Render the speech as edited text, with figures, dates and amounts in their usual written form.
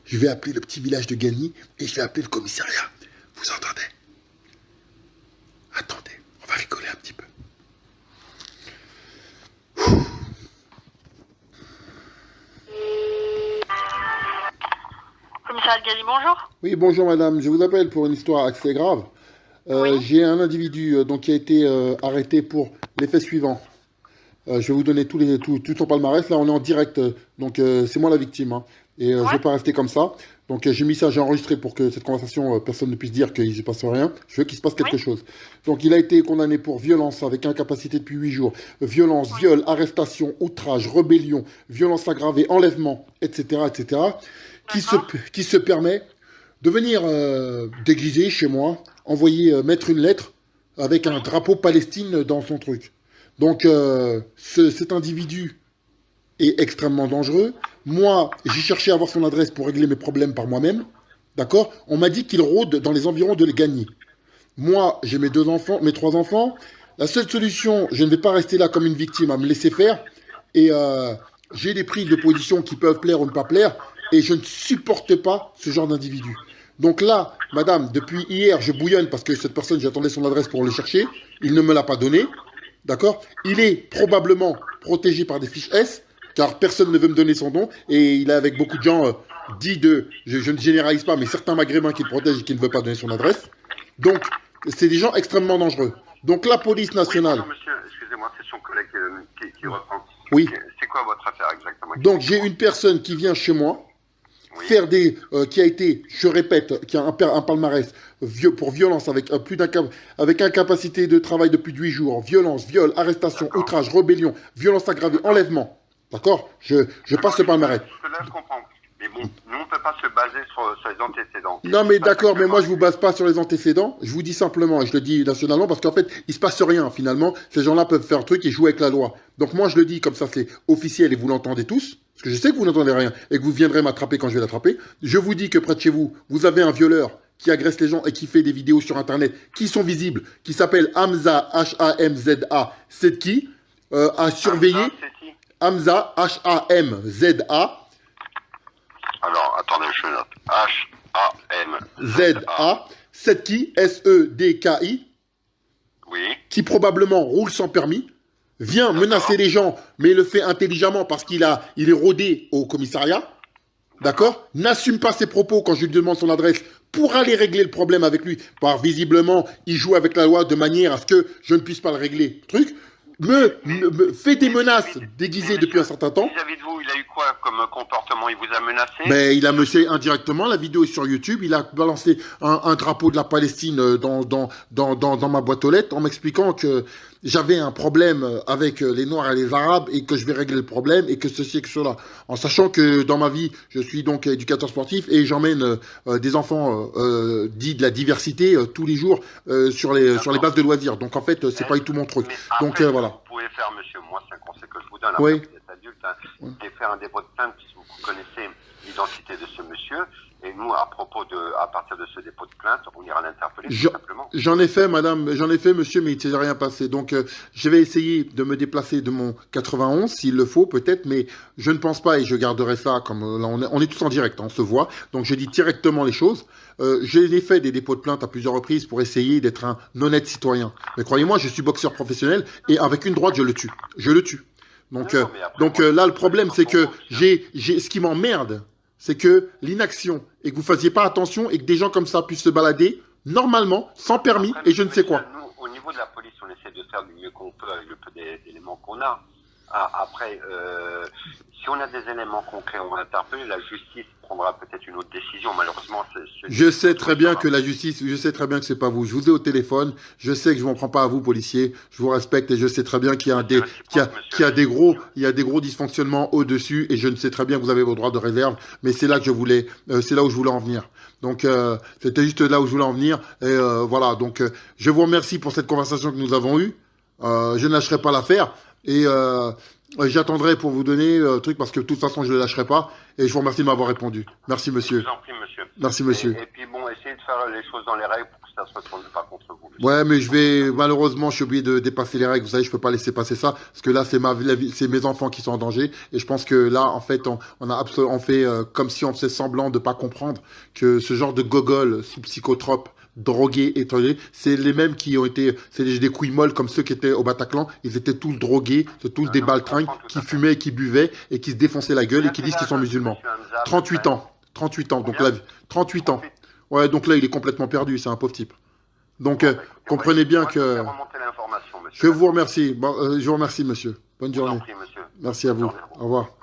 Je vais appeler le petit village de Gagny et je vais appeler le commissariat. Vous entendez? Attendez, on va rigoler un petit peu. Commissariat de Gagny, bonjour. Oui, bonjour madame, je vous appelle pour une histoire assez grave. Oui. J'ai un individu donc, qui a été arrêté pour les faits suivants. Je vais vous donner tout son palmarès. Là, on est en direct, donc c'est moi la victime. Hein. Et je ne Ouais. vais pas rester comme ça. Donc j'ai mis ça, j'ai enregistré pour que cette conversation, personne ne puisse dire qu'il ne se passe rien. Je veux qu'il se passe quelque Oui. chose. Donc il a été condamné pour violence avec incapacité depuis 8 jours. Violence, viol, arrestation, outrage, rébellion, violence aggravée, enlèvement, etc. etc. Qui se permet de venir déguiser chez moi, envoyer, mettre une lettre avec un drapeau Palestine dans son truc. Donc cet individu est extrêmement dangereux. Moi, j'ai cherché à avoir son adresse pour régler mes problèmes par moi-même. D'accord? On m'a dit qu'il rôde dans les environs de Gagny. Moi, j'ai mes 2 enfants, mes 3 enfants. La seule solution, je ne vais pas rester là comme une victime à me laisser faire. Et j'ai des prises de position qui peuvent plaire ou ne pas plaire. Et je ne supporte pas ce genre d'individu. Donc là, madame, depuis hier, je bouillonne parce que cette personne, j'attendais son adresse pour le chercher. Il ne me l'a pas donné. D'accord? Il est probablement protégé par des fiches S, car personne ne veut me donner son nom. Et il est avec beaucoup de gens je ne généralise pas, mais certains maghrébins qui le protègent et qui ne veulent pas donner son adresse. Donc, c'est des gens extrêmement dangereux. Donc la police nationale... Oui, bonjour, monsieur, excusez-moi, c'est son collègue qui reprend. Oui. C'est quoi votre affaire exactement? Donc j'ai une personne qui vient chez moi, Oui. faire qui a été, je répète, qui a un palmarès pour violence avec avec incapacité de travail depuis 8 jours, violence, viol, arrestation, outrage, rébellion, violence aggravée, enlèvement. D'accord? Je passe le palmarès. Là, je comprends. Mais bon, nous, on ne peut pas se baser sur les antécédents. Non mais d'accord, mais moi je vous base pas sur les antécédents, je vous dis simplement, et je le dis nationalement, parce qu'en fait, il se passe rien finalement, ces gens-là peuvent faire un truc et jouer avec la loi. Donc moi je le dis comme ça, c'est officiel et vous l'entendez tous, parce que je sais que vous n'entendez rien, et que vous viendrez m'attraper quand je vais l'attraper. Je vous dis que près de chez vous, vous avez un violeur qui agresse les gens et qui fait des vidéos sur internet, qui sont visibles, qui s'appelle Hamza, H-A-M-Z-A, c'est qui à surveiller, Hamza, H-A-M-Z-A, alors, attendez, je note. Z-A, Sedki, S-E-D-K-I, Oui. qui probablement roule sans permis, vient menacer les gens, mais le fait intelligemment parce il est rodé au commissariat, d'accord? N'assume pas ses propos quand je lui demande son adresse pour aller régler le problème avec lui, car visiblement, il joue avec la loi de manière à ce que je ne puisse pas le régler. Truc, me fait des menaces déguisées depuis un certain temps. Vis-à-vis de vous, il a eu quoi comme comportement? Il vous a menacé? Mais il a menacé indirectement, la vidéo est sur YouTube, il a balancé un drapeau de la Palestine dans ma boîte aux lettres en m'expliquant que j'avais un problème avec les Noirs et les Arabes et que je vais régler le problème et que ceci et que cela. En sachant que dans ma vie, je suis donc éducateur sportif et j'emmène des enfants dits de la diversité tous les jours sur les bases de loisirs. Donc en fait, c'est pas du tout mon truc. Après, Donc voilà. vous pouvez faire, monsieur, moi, c'est un conseil que je vous donne, Oui. après vous êtes adulte, hein, et faire un dépôt de plainte si vous connaissez l'identité de ce monsieur. Et nous, à partir de ce dépôt de plainte, on ira l'interpeller tout simplement. J'en ai fait, madame, j'en ai fait, monsieur, mais il ne s'est rien passé. Donc, je vais essayer de me déplacer de mon 91, s'il le faut, peut-être, mais je ne pense pas, et je garderai ça comme là, on est tous en direct, hein, on se voit. Donc, je dis directement les choses. J'ai fait des dépôts de plainte à plusieurs reprises pour essayer d'être un honnête citoyen. Mais croyez-moi, je suis boxeur professionnel, et avec une droite, je le tue. Je le tue. Donc, là, le problème, c'est que ce qui m'emmerde, c'est que l'inaction, et que vous fassiez pas attention, et que des gens comme ça puissent se balader, normalement, sans permis, Après, et je ne sais quoi. Nous, au niveau de la police, on essaie de faire du mieux qu'on peut avec le peu d'éléments qu'on a. Après, si on a des éléments concrets, on va interpeller. La justice prendra peut-être une autre décision. Malheureusement, je sais très bien que la justice, je sais très bien que c'est pas vous. Je vous ai au téléphone. Je sais que je m'en prends pas à vous, policiers. Je vous respecte et je sais très bien qu'il y a qu'il y a des gros dysfonctionnements au-dessus et je ne sais très bien que vous avez vos droits de réserve. Mais c'est là que c'est là où je voulais en venir. Donc, c'était juste là où je voulais en venir. Et voilà. Donc, je vous remercie pour cette conversation que nous avons eue. Je ne lâcherai pas l'affaire. Et J'attendrai pour vous donner le truc parce que de toute façon, je ne le lâcherai pas. Et je vous remercie de m'avoir répondu. Merci, Je monsieur. vous en prie, monsieur. Merci, monsieur. Et puis bon, essayez de faire les choses dans les règles pour que ça se retourne pas contre vous. Monsieur. Ouais, mais malheureusement, je suis obligé de dépasser les règles. Vous savez, je peux pas laisser passer ça parce que là, c'est mes enfants qui sont en danger. Et je pense que là, en fait, on fait comme si on faisait semblant de pas comprendre que ce genre de gogol sous psychotrope, drogués, étonnés, c'est les mêmes qui ont été, c'est des couilles molles comme ceux qui étaient au Bataclan. Ils étaient tous drogués, c'est tous des Non, baltringues je comprends tout qui à fait. fumaient, qui buvaient et qui se défonçaient la gueule et qui Quel disent qu'ils sont âge, musulmans. monsieur Hamza, 38 ans. 38 ans. Donc là, 38 ans. Ouais, donc là, il est complètement perdu. C'est un pauvre type. Donc, Bon, bah, écoutez, comprenez bien moi, je que... vais faire remonter l'information, Je monsieur. vous remercie. Bon, je vous remercie, monsieur. Bonne Je vous en journée. prie, monsieur. Merci à Bonne vous. journée à vous. Au revoir.